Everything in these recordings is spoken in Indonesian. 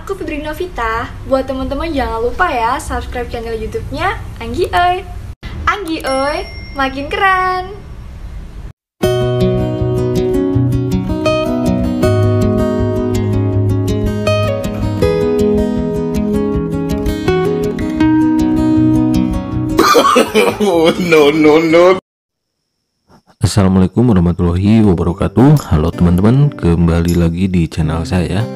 aku Fitri Novita. Buat teman-teman jangan lupa ya subscribe channel YouTube-nya Anggi Oi. Anggi Oi, makin keren. No. Assalamualaikum warahmatullahi wabarakatuh. Halo teman-teman, kembali lagi di channel saya.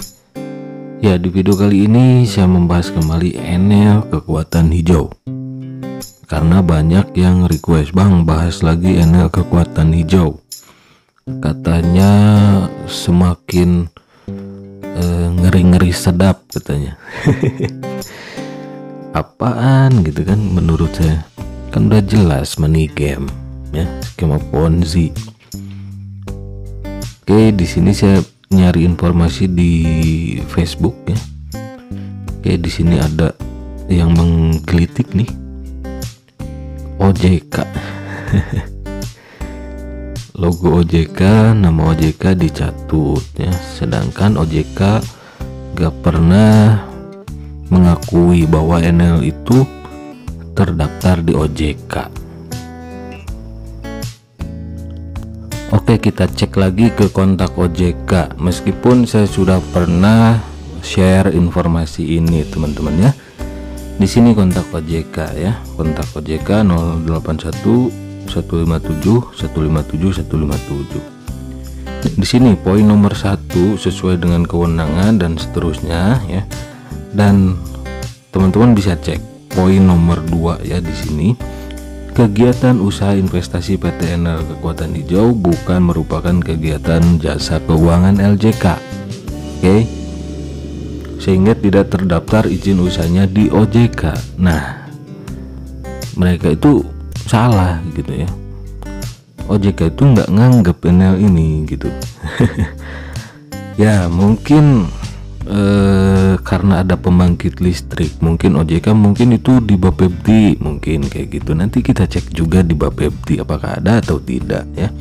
Ya, di video kali ini saya membahas kembali Enel kekuatan hijau. Karena banyak yang request, "Bang, bahas lagi Enel kekuatan hijau." Katanya semakin ngeri-ngeri sedap katanya. Apaan gitu kan menurut saya. Kan udah jelas money game ya, skema Ponzi. Oke, di sini saya nyari informasi di Facebook ya. Oke, di sini ada yang menggelitik nih. OJK. Logo OJK, nama OJK dicatut ya. Sedangkan OJK gak pernah mengakui bahwa Enel itu terdaftar di OJK. Oke, kita cek lagi ke kontak OJK. Meskipun saya sudah pernah share informasi ini teman-teman ya. Di sini kontak OJK ya. Kontak OJK 081 157 157 157. Di sini poin nomor 1 sesuai dengan kewenangan dan seterusnya ya. Dan teman-teman bisa cek poin nomor 2 ya di sini. Kegiatan usaha investasi PT Enel Kekuatan Hijau bukan merupakan kegiatan jasa keuangan LJK. Oke. Sehingga tidak terdaftar izin usahanya di OJK. Nah, mereka itu salah gitu ya. OJK itu nggak nganggep Enel ini gitu. Ya, mungkin karena ada pembangkit listrik, mungkin OJK mungkin itu di Bapepti, mungkin kayak gitu. Nanti kita cek juga di Bapepti apakah ada atau tidak ya.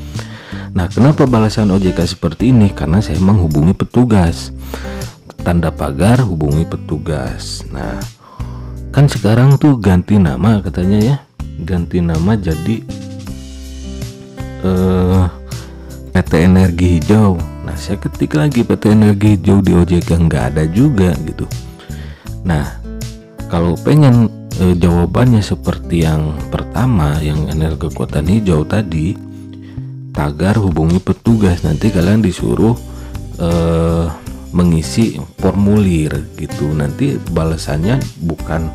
Nah, kenapa balasan OJK seperti ini? Karena saya menghubungi petugas, tanda pagar hubungi petugas. Nah, kan sekarang tuh ganti nama katanya ya, ganti nama jadi PT Energi Hijau. Nah, saya ketik lagi PT Energi Hijau di OJK, nggak ada juga gitu. Nah, kalau pengen jawabannya seperti yang pertama, yang Enel kekuatan hijau tadi, tagar hubungi petugas. Nanti kalian disuruh mengisi formulir gitu. Nanti balasannya bukan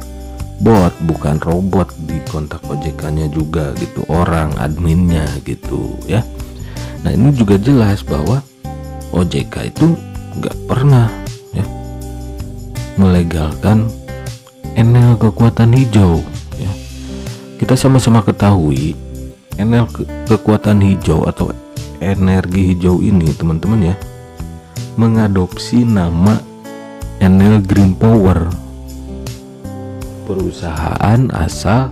bot, bukan robot di kontak OJK-nya juga gitu, orang adminnya gitu ya. Nah, ini juga jelas bahwa OJK itu nggak pernah ya melegalkan Enel kekuatan hijau ya. Kita sama-sama ketahui Enel kekuatan hijau atau energi hijau ini teman-teman ya mengadopsi nama Enel Green Power, perusahaan asal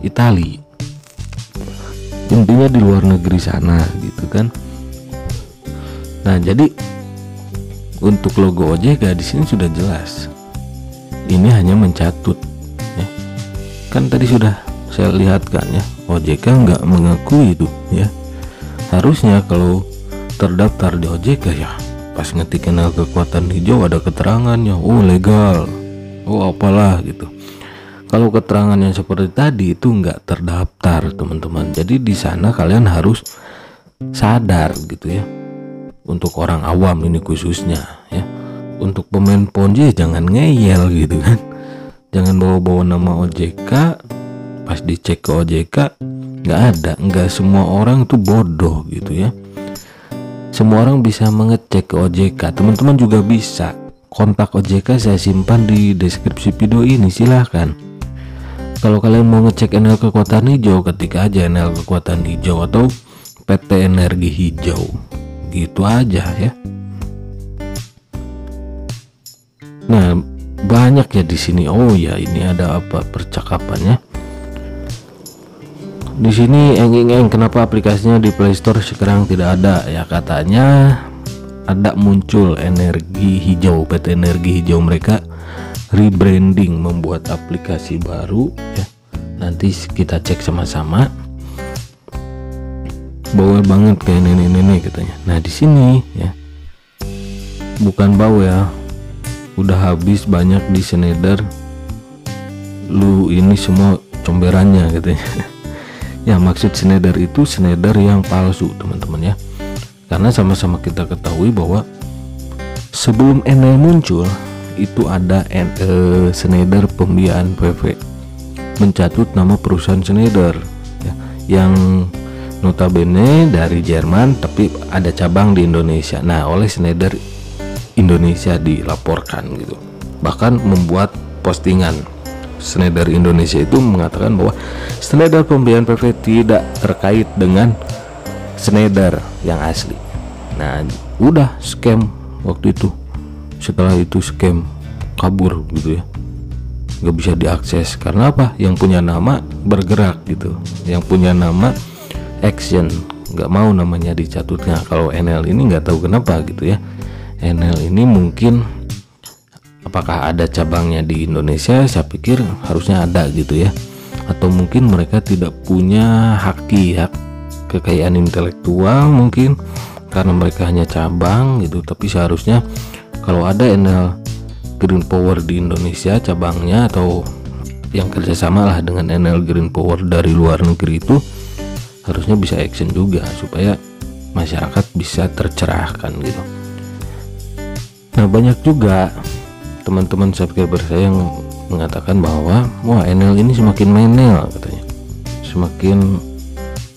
Italia, intinya di luar negeri sana gitu kan. Nah, jadi untuk logo OJK di sini sudah jelas. Ini hanya mencatut ya. Kan tadi sudah saya lihatkan ya, OJK nggak mengakui itu ya. Harusnya kalau terdaftar di OJK ya, pas ngetik Enel kekuatan hijau ada keterangannya, oh legal, oh apalah gitu. Kalau keterangannya seperti tadi itu nggak terdaftar teman-teman. Jadi di sana kalian harus sadar gitu ya. Untuk orang awam ini khususnya ya. Untuk pemain Ponzi jangan ngeyel gitu kan. Jangan bawa-bawa nama OJK, pas dicek ke OJK nggak ada. Nggak semua orang itu bodoh gitu ya. Semua orang bisa mengecek ke OJK. Teman-teman juga bisa. Kontak OJK saya simpan di deskripsi video ini, silahkan. Kalau kalian mau ngecek Enel kekuatan hijau, ketik aja Enel kekuatan hijau atau PT Energi Hijau. Gitu aja ya. Nah, banyak ya di sini. Oh ya, ini ada apa percakapannya? Di sini kenapa aplikasinya di Play Store sekarang tidak ada? Ya katanya ada muncul energi hijau. PT Energi Hijau mereka rebranding, membuat aplikasi baru ya. Nanti kita cek sama-sama. Bawel banget kayak nenek-nenek katanya. Nah di sini ya, bukan bawel, udah habis banyak di Schneider. Lu ini semua comberannya katanya. Ya maksud Schneider itu Schneider yang palsu teman-teman ya. Karena sama-sama kita ketahui bahwa sebelum Enel muncul itu ada Schneider pembiayaan PV mencatut nama perusahaan Schneider ya, yang notabene dari Jerman tapi ada cabang di Indonesia. Nah oleh Schneider Indonesia dilaporkan gitu, bahkan membuat postingan. Schneider Indonesia itu mengatakan bahwa Schneider pembiayaan PV tidak terkait dengan Schneider yang asli. Nah udah scam waktu itu. Setelah itu scam, kabur gitu ya, nggak bisa diakses. Karena apa? Yang punya nama bergerak gitu, yang punya nama action, nggak mau namanya dicatutnya. Kalau Enel ini nggak tahu kenapa gitu ya. Enel ini mungkin apakah ada cabangnya di Indonesia? Saya pikir harusnya ada gitu ya. Atau mungkin mereka tidak punya hak kekayaan intelektual mungkin, karena mereka hanya cabang gitu. Tapi seharusnya kalau ada Enel Green Power di Indonesia cabangnya, atau yang kerjasama lah dengan Enel Green Power dari luar negeri, itu harusnya bisa action juga supaya masyarakat bisa tercerahkan gitu. Nah banyak juga teman-teman subscriber saya yang mengatakan bahwa wah Enel ini semakin menel katanya, semakin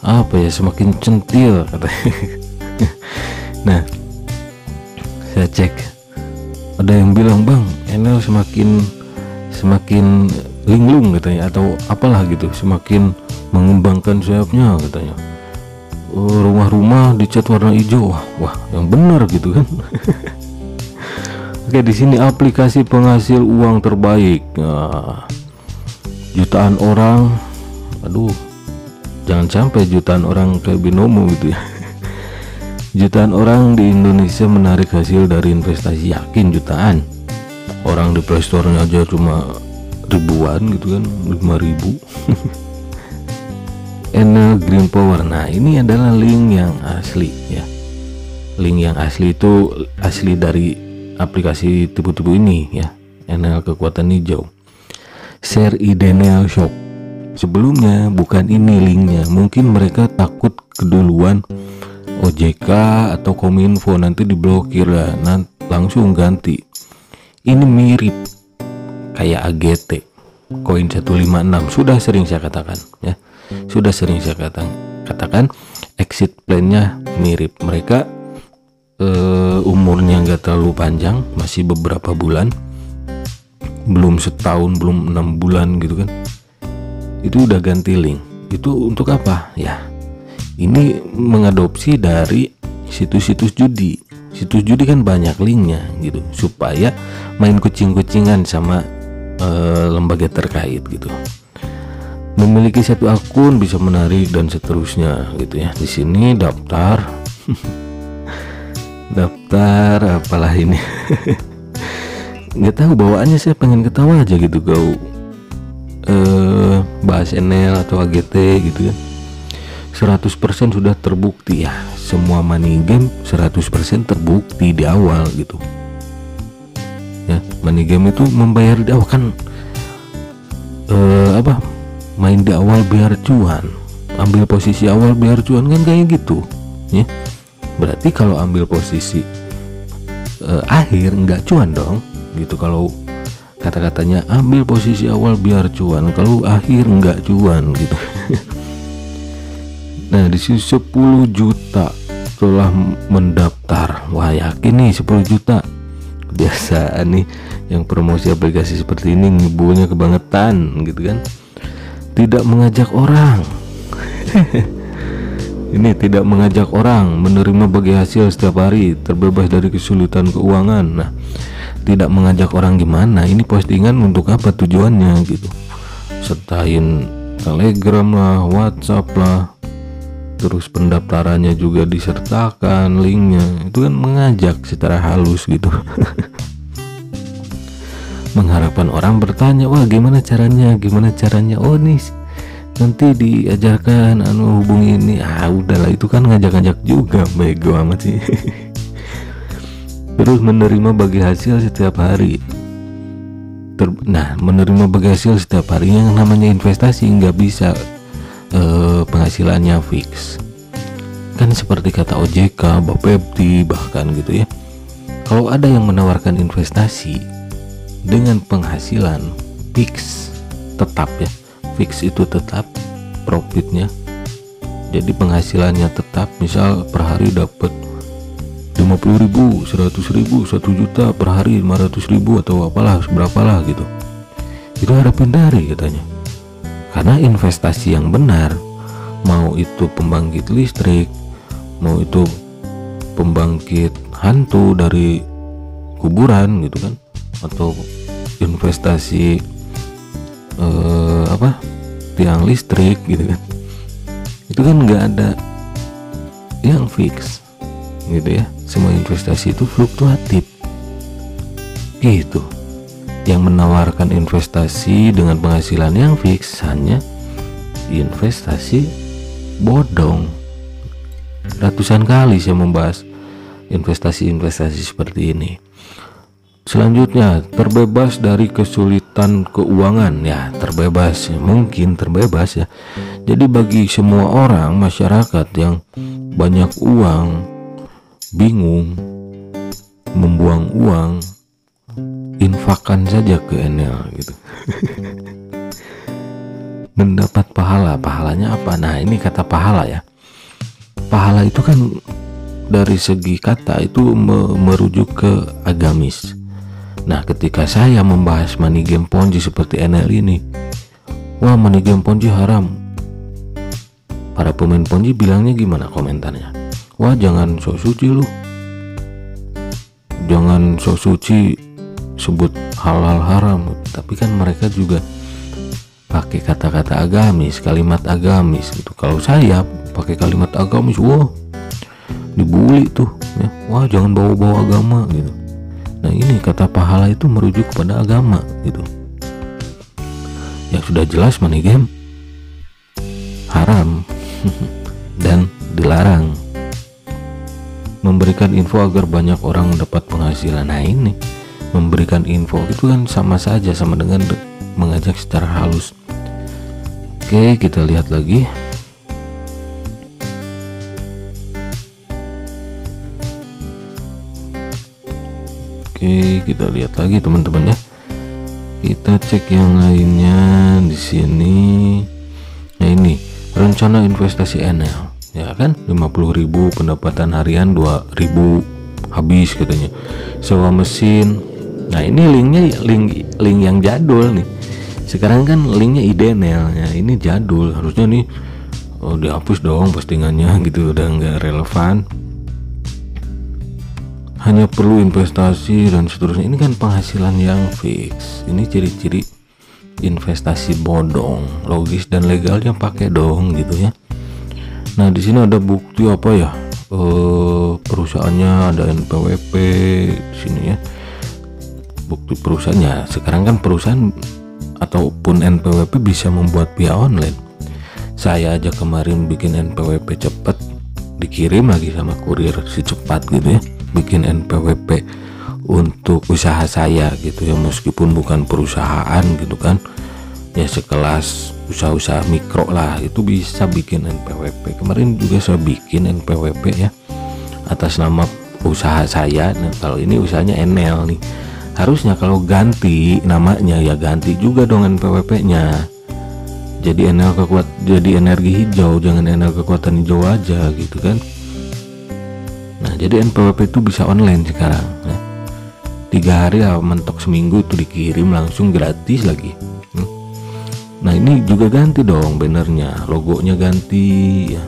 apa ya, semakin centil katanya. Nah saya cek, ada yang bilang bang Enel semakin linglung katanya, atau apalah gitu, semakin mengembangkan sayapnya katanya. Rumah-rumah dicat warna hijau. Wah yang benar gitu kan. Oke, di sini aplikasi penghasil uang terbaik. Nah, jutaan orang, aduh, jangan sampai jutaan orang kayak binomo gitu ya. Jutaan orang di Indonesia menarik hasil dari investasi, yakin jutaan. Orang di Play Store-nya aja cuma ribuan gitu kan, 5.000. Enel Green Power. Nah, ini adalah link yang asli ya. Link yang asli itu asli dari aplikasi tipu-tipu ini ya, Enel kekuatan hijau. Share Idenel Shop. Sebelumnya bukan ini linknya, mungkin mereka takut keduluan OJK atau Kominfo nanti diblokir lah, langsung ganti. Ini mirip kayak AGT, koin 156. Sudah sering saya katakan ya, sudah sering saya katakan exit plan-nya mirip. Mereka umurnya nggak terlalu panjang, masih beberapa bulan, belum setahun, belum 6 bulan gitu kan, itu udah ganti link. Itu untuk apa ya? Ini mengadopsi dari situs-situs judi. Situs judi kan banyak linknya gitu, supaya main kucing-kucingan sama lembaga terkait gitu. Memiliki satu akun bisa menarik dan seterusnya gitu ya. Di sini daftar daftar apalah ini. Nggak tahu bawaannya, saya pengen ketawa aja gitu kau bahas Enel atau AGT gitu kan. 100% sudah terbukti ya, semua money game 100% terbukti di awal gitu ya. Money game itu membayar di awal kan, main di awal biar cuan, ambil posisi awal biar cuan kan, kayak gitu ya. Berarti kalau ambil posisi akhir nggak cuan dong gitu. Kalau kata-katanya ambil posisi awal biar cuan, kalau akhir nggak cuan gitu. Nah di sini 10 juta telah mendaftar. Wah yakin nih 10 juta. Kebiasaan nih yang promosi aplikasi seperti ini, ngebunya kebangetan gitu kan. Tidak mengajak orang. Ini tidak mengajak orang, menerima bagi hasil setiap hari, terbebas dari kesulitan keuangan. Nah, tidak mengajak orang gimana? Ini postingan untuk apa tujuannya gitu? Sertain Telegram lah, WhatsApp lah, terus pendaftarannya juga disertakan linknya, itu kan mengajak secara halus gitu. Mengharapkan orang bertanya, wah gimana caranya, oh nih nanti diajarkan hubungi ini. Udahlah, itu kan ngajak-ngajak juga, bego amat sih. Terus menerima bagi hasil setiap hari. Nah, menerima bagi hasil setiap hari yang namanya investasi nggak bisa penghasilannya fix. Kan seperti kata OJK, Bapepti bahkan gitu ya. Kalau ada yang menawarkan investasi dengan penghasilan fix, tetap ya, fix itu tetap profitnya, jadi penghasilannya tetap, misal per hari dapat 50.000, 100.000, 1 juta per hari, 500.000 atau apalah berapalah gitu, itu harap hindari katanya. Karena investasi yang benar, mau itu pembangkit listrik, mau itu pembangkit hantu dari kuburan gitu kan, atau investasi tiang listrik gitu kan, itu kan nggak ada yang fix gitu ya. Semua investasi itu fluktuatif gitu. Yang menawarkan investasi dengan penghasilan yang fix hanya investasi bodong. Ratusan kali saya membahas investasi seperti ini. Selanjutnya, terbebas dari kesulitan keuangan. Ya, terbebas, mungkin terbebas ya. Jadi bagi semua orang masyarakat yang banyak uang, bingung membuang uang, infakkan saja ke Enel gitu. Mendapat pahalanya apa? Nah, ini kata pahala ya. Pahala itu kan dari segi kata itu merujuk ke agamis. Nah, ketika saya membahas money game ponzi seperti Enel ini, wah money game ponzi haram, para pemain ponzi bilangnya gimana komentarnya? Wah jangan sok suci lu, jangan sok suci sebut halal haram. Tapi kan mereka juga pakai kata-kata agamis, kalimat agamis gitu. Kalau saya pakai kalimat agamis, wah dibully tuh ya. Wah jangan bawa-bawa agama gitu. Nah, ini kata pahala itu merujuk kepada agama gitu. Yang sudah jelas money game haram dan dilarang. Memberikan info agar banyak orang mendapat penghasilan. Nah, ini memberikan info itu kan sama saja, sama dengan mengajak secara halus. Oke, kita lihat lagi. Oke, kita lihat lagi teman-teman ya. Kita cek yang lainnya di sini. Nah, ini rencana investasi Enel, ya kan, 50.000 pendapatan harian 2.000 habis katanya. Sewa mesin. Nah, ini linknya link yang jadul nih. Sekarang kan linknya Idenel ya, ini jadul. Harusnya nih dihapus dong postingannya gitu, udah nggak relevan. Hanya perlu investasi dan seterusnya. Ini kan penghasilan yang fix. Ini ciri-ciri investasi bodong, logis dan legal yang pakai dong gitu ya. Nah, di sini ada bukti apa ya? Perusahaannya ada NPWP di sini ya. Bukti perusahaannya. Sekarang kan perusahaan ataupun NPWP bisa membuat via online. Saya aja kemarin bikin NPWP cepet, dikirim lagi sama kurir secepat gitu ya. Bikin NPWP untuk usaha saya gitu ya, meskipun bukan perusahaan gitu kan ya, sekelas usaha-usaha mikro lah, itu bisa bikin NPWP. Kemarin juga saya bikin NPWP ya atas nama usaha saya. Nah, kalau ini usahanya Enel nih, harusnya kalau ganti namanya ya ganti juga dong NPWP-nya, jadi Enel jadi energi hijau, jangan Enel kekuatan hijau aja gitu kan. Nah, jadi NPWP itu bisa online sekarang ya. 3 hari ya, mentok seminggu itu dikirim langsung gratis lagi. Nah, ini juga ganti dong bannernya, logonya ganti ya,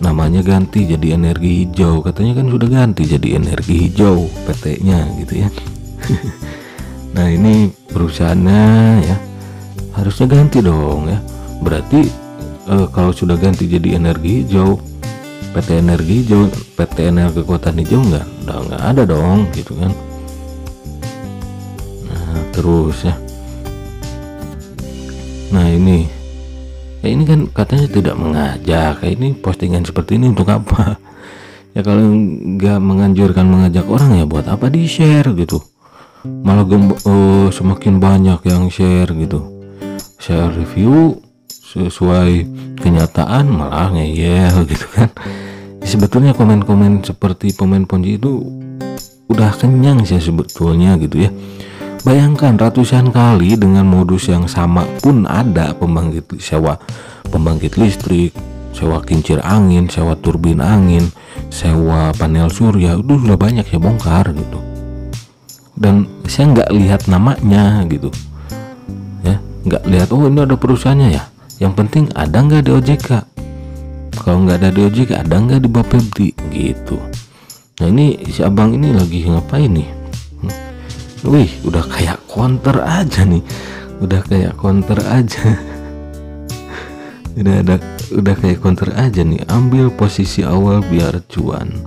namanya ganti jadi energi hijau. Katanya kan sudah ganti jadi energi hijau PT-nya gitu ya. Nah, ini perusahaannya ya harusnya ganti dong ya. Berarti kalau sudah ganti jadi energi hijau, PT Energi Hijau, PT Energi Kekuatan Hijau nggak ada dong gitu kan. Nah terus ya, nah ini kan katanya tidak mengajak. Ini postingan seperti ini untuk apa ya? Kalau nggak menganjurkan mengajak orang ya buat apa di share gitu? Malah semakin banyak yang share gitu, share review sesuai kenyataan malah ngeyel gitu kan. Sebetulnya komen-komen seperti pemain Ponzi itu udah kenyang sih sebetulnya gitu ya. Bayangkan ratusan kali dengan modus yang sama pun ada sewa pembangkit listrik, sewa kincir angin, sewa turbin angin, sewa panel surya, itu sudah banyak saya bongkar gitu. Dan saya nggak lihat namanya gitu ya, nggak lihat oh ini ada perusahaannya ya. Yang penting ada nggak di OJK. Kalau nggak ada di OJK, ada nggak di Bapepti gitu. Nah ini si abang ini lagi ngapain nih? Wih, udah kayak counter aja nih, udah kayak counter aja. udah kayak counter aja nih. Ambil posisi awal biar cuan.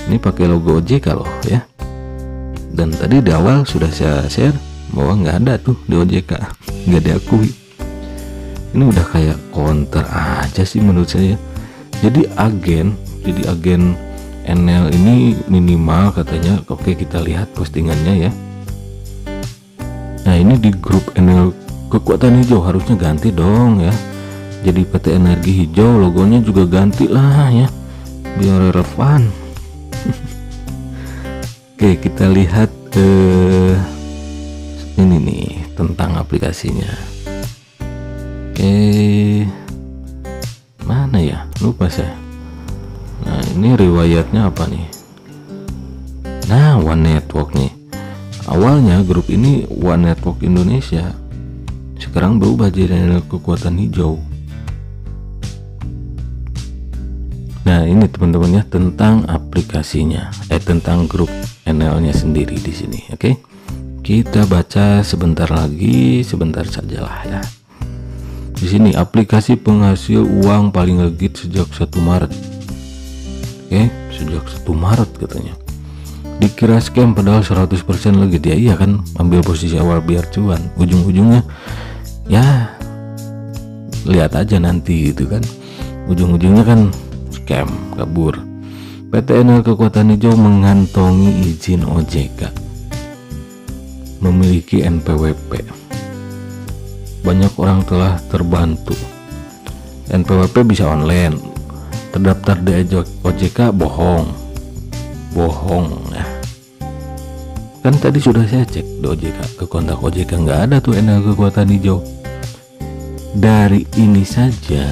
Ini pakai logo OJK loh ya. Dan tadi di awal sudah saya share bahwa nggak ada tuh di OJK, nggak diakui. Ini udah kayak counter aja sih menurut saya. Jadi agen NL ini minimal katanya. Oke, kita lihat postingannya ya. Nah ini di grup NL Kekuatan Hijau harusnya ganti dong ya. Jadi PT Energi Hijau logonya juga ganti lah ya, biar relevan. Oke, kita lihat ini nih tentang aplikasinya. Mana ya, lupa saya. Nah ini riwayatnya apa nih? Nah One Network nih. Awalnya grup ini One Network Indonesia, sekarang berubah jadi Kekuatan Hijau. Nah ini teman-teman ya tentang aplikasinya, tentang grup NL-nya sendiri di sini. Oke, kita baca sebentar sajalah ya. Di sini aplikasi penghasil uang paling legit sejak 1 Maret. Oke, sejak 1 Maret katanya. Dikira scam padahal 100% legit ya. Iya kan, ambil posisi awal biar cuan. Ujung-ujungnya ya lihat aja nanti gitu kan. Ujung-ujungnya kan scam, kabur. PT NL Kekuatan Hijau mengantongi izin OJK, memiliki NPWP. Banyak orang telah terbantu. NPWP bisa online, terdaftar di OJK bohong ya. Kan tadi sudah saya cek di OJK, ke kontak OJK nggak ada tuh NL Kekuatan Hijau. Dari ini saja,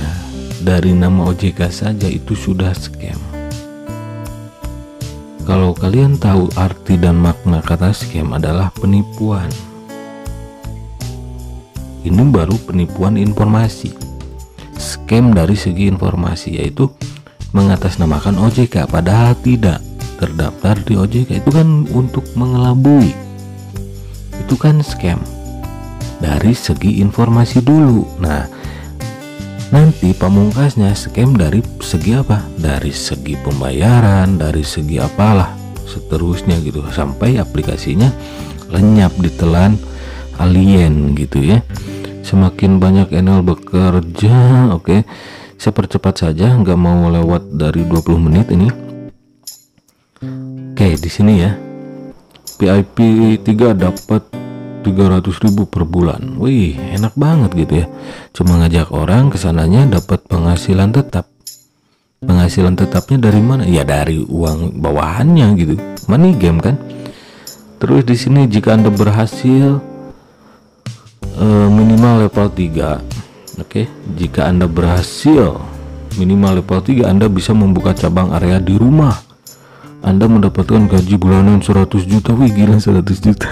dari nama OJK saja itu sudah scam. Kalau kalian tahu arti dan makna kata scam adalah penipuan. Ini baru penipuan informasi. Scam dari segi informasi, yaitu mengatasnamakan OJK padahal tidak terdaftar di OJK. Itu kan untuk mengelabui. Itu kan scam dari segi informasi dulu. Nah nanti pamungkasnya scam dari segi apa? Dari segi pembayaran, dari segi apalah seterusnya gitu, sampai aplikasinya lenyap ditelan alien gitu ya. Semakin banyak NL bekerja. Oke, saya percepat saja, nggak mau lewat dari 20 menit ini. Oke, di sini ya, PIP 3 dapat 300.000 per bulan. Wih, enak banget gitu ya. Cuma ngajak orang kesananya dapat penghasilan tetap. Penghasilan tetapnya dari mana? Ya dari uang bawahannya gitu. Money game kan. Terus di sini jika Anda berhasil minimal level 3. Oke, jika Anda berhasil minimal level 3, Anda bisa membuka cabang area di rumah. Anda mendapatkan gaji bulanan 100 juta. Wih, gila 100 juta.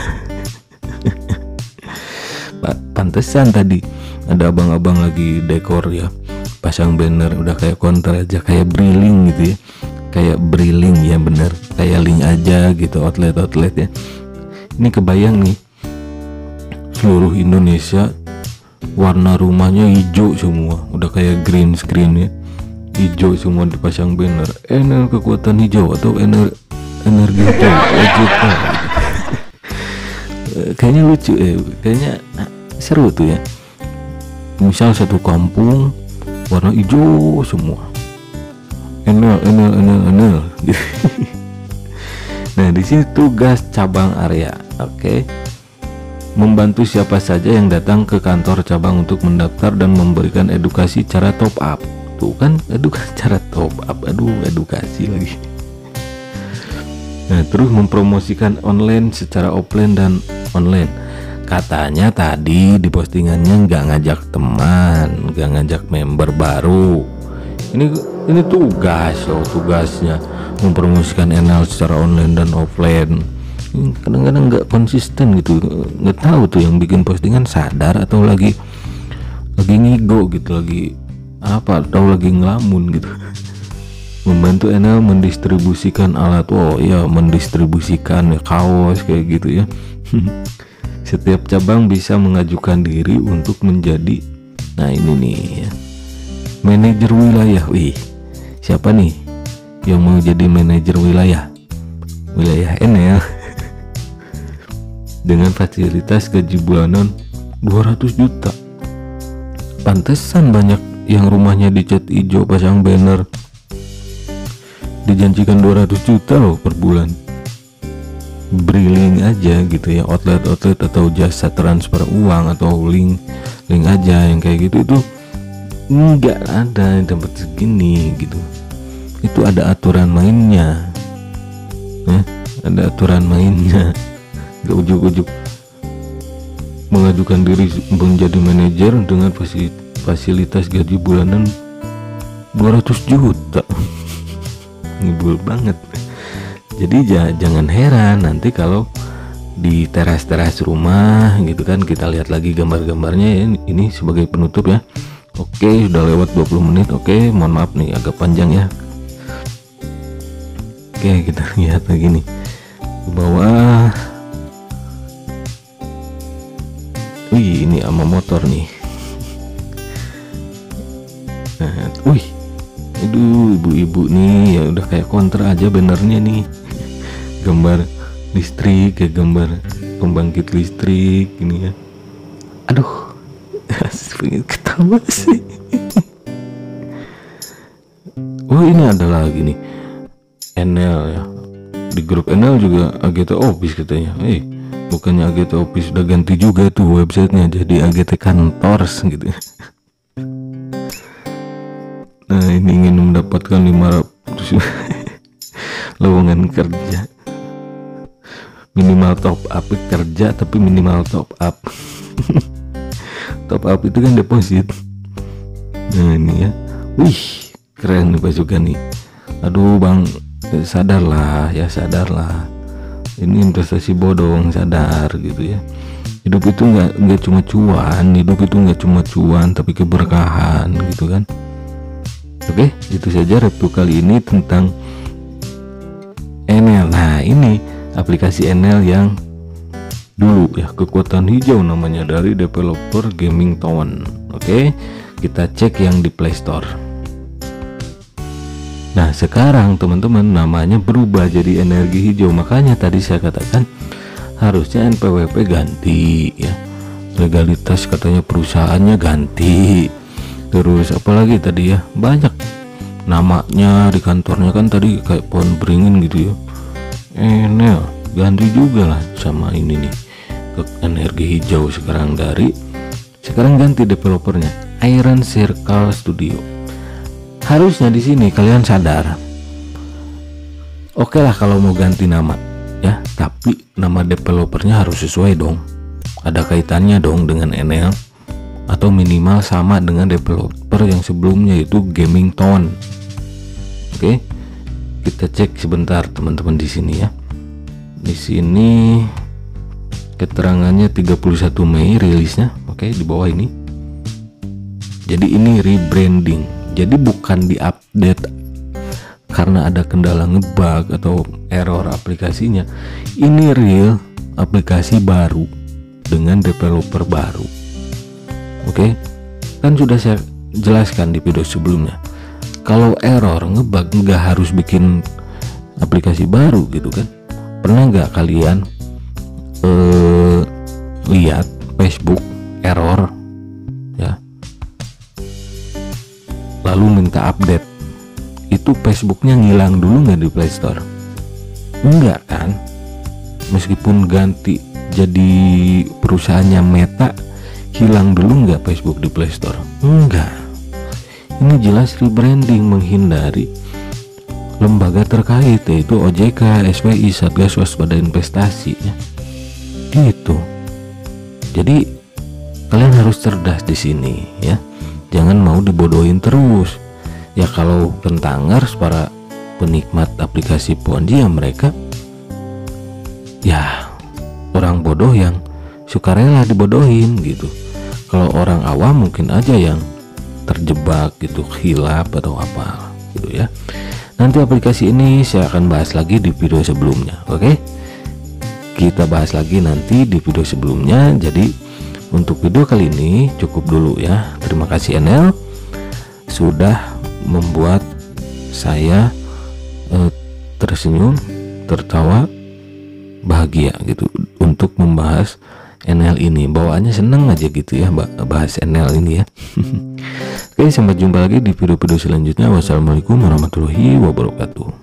Pantesan tadi ada abang-abang lagi dekor ya, pasang banner udah kayak counter aja, kayak Briling gitu ya, kayak Briling ya, bener kayak link aja gitu, outlet ya. Ini kebayang nih, seluruh Indonesia warna rumahnya hijau semua, udah kayak green screen ya. hijau semua dipasang banner, Enel kekuatan hijau atau energi hijau AJK. Kayaknya lucu kayaknya seru tuh ya. Misal satu kampung warna hijau semua, Enel gitu. Nah, di sini tugas cabang area. Oke. Membantu siapa saja yang datang ke kantor cabang untuk mendaftar dan memberikan edukasi cara top up. Tuh kan, edukasi cara top up. Aduh, edukasi lagi. Nah, terus mempromosikan online secara offline dan online. Katanya tadi di postingannya nggak ngajak teman, nggak ngajak member baru. Ini tugas loh, tugasnya mempromosikan Enel secara online dan offline. Kadang-kadang nggak konsisten gitu, nggak tahu tuh yang bikin postingan sadar atau lagi ngigo gitu, lagi apa atau lagi ngelamun gitu. Membantu Enel mendistribusikan alat, mendistribusikan ya, kaos kayak gitu ya. Setiap cabang bisa mengajukan diri untuk menjadi, nah ini nih ya, manajer wilayah. Wih, siapa nih yang mau jadi manajer wilayah Enel? Dengan fasilitas gaji bulanan 200 juta. Pantesan banyak yang rumahnya dicat hijau pasang banner, dijanjikan 200 juta loh per bulan. Bri-link aja gitu ya, outlet atau jasa transfer uang atau link aja yang kayak gitu, itu nggak ada yang dapat segini gitu. Itu ada aturan mainnya, ada aturan mainnya. Gak ujuk-ujuk mengajukan diri menjadi manajer dengan fasilitas gaji bulanan 200 juta. Ngibul banget. Jadi jangan heran nanti kalau di teras-teras rumah gitu kan, kita lihat lagi gambar-gambarnya ya. Ini sebagai penutup ya. Oke, sudah lewat 20 menit. Oke, mohon maaf nih agak panjang ya. Oke, kita lihat lagi nih ke bawah. Wih, ini sama motor nih. Nah, wih, aduh, ibu-ibu nih ya udah kayak kontra aja benernya nih. Gambar listrik, kayak gambar pembangkit listrik ini ya. Aduh, pengen ketawa sih. Oh, ini ada lagi nih, Enel ya. Di grup Enel juga AGT Office katanya. Bukannya AGT Office udah ganti juga tuh websitenya jadi AGT Kantors gitu. Nah, ini ingin mendapatkan 500 lowongan kerja. Minimal top up kerja tapi minimal top up. Top up itu kan deposit. Nah, ini ya. Wih, keren nih pasukan nih. Aduh, Bang, sadarlah. Ini investasi bodong, sadar gitu ya. Hidup itu nggak cuma cuan, tapi keberkahan gitu kan. Oke, itu saja review kali ini tentang Enel. Nah, ini aplikasi Enel yang dulu ya, kekuatan hijau namanya, dari developer Gaming Town. Oke, kita cek yang di Play Store. Nah, sekarang teman-teman namanya berubah jadi energi hijau. Makanya tadi saya katakan harusnya NPWP ganti ya. Legalitas katanya perusahaannya ganti. Terus apalagi tadi ya, banyak namanya di kantornya kan tadi kayak pohon beringin gitu ya. Enel ganti juga lah sama ini nih, ke energi hijau sekarang ganti developernya Iron Circle Studio. Harusnya di sini kalian sadar. Oke lah kalau mau ganti nama ya, tapi nama developernya harus sesuai dong. Ada kaitannya dong dengan Enel, atau minimal sama dengan developer yang sebelumnya itu Gaming Town. Oke, kita cek sebentar teman-teman di sini ya. Di sini keterangannya 31 Mei rilisnya. Oke, di bawah ini. Jadi ini rebranding. Jadi bukan diupdate karena ada kendala ngebug atau error aplikasinya. Ini real aplikasi baru dengan developer baru. Oke, kan sudah saya jelaskan di video sebelumnya. kalau error ngebug nggak harus bikin aplikasi baru gitu kan. Pernah nggak kalian lihat Facebook error ya, lalu minta update, itu Facebooknya ngilang dulu nggak di Play Store? Enggak kan? Meskipun ganti jadi perusahaannya Meta, hilang dulu nggak Facebook di Play Store? Enggak. Ini jelas rebranding menghindari lembaga terkait, yaitu OJK, SWI, Satgas Waspada Investasi ya. Gitu. Jadi kalian harus cerdas di sini ya. Jangan mau dibodohin terus. Ya kalau kentangers para penikmat aplikasi Ponzi ya mereka ya orang bodoh yang sukarela dibodohin gitu. Kalau orang awam mungkin aja yang terjebak gitu, khilaf atau apa gitu ya. Nanti aplikasi ini saya akan bahas lagi di video sebelumnya. Oke, kita bahas lagi nanti di video sebelumnya. Jadi untuk video kali ini cukup dulu ya. Terima kasih NL sudah membuat saya tersenyum, tertawa, bahagia gitu untuk membahas NL ini. Bawaannya seneng aja gitu ya bahas NL ini ya. Oke, sampai jumpa lagi di video-video selanjutnya. Wassalamualaikum warahmatullahi wabarakatuh.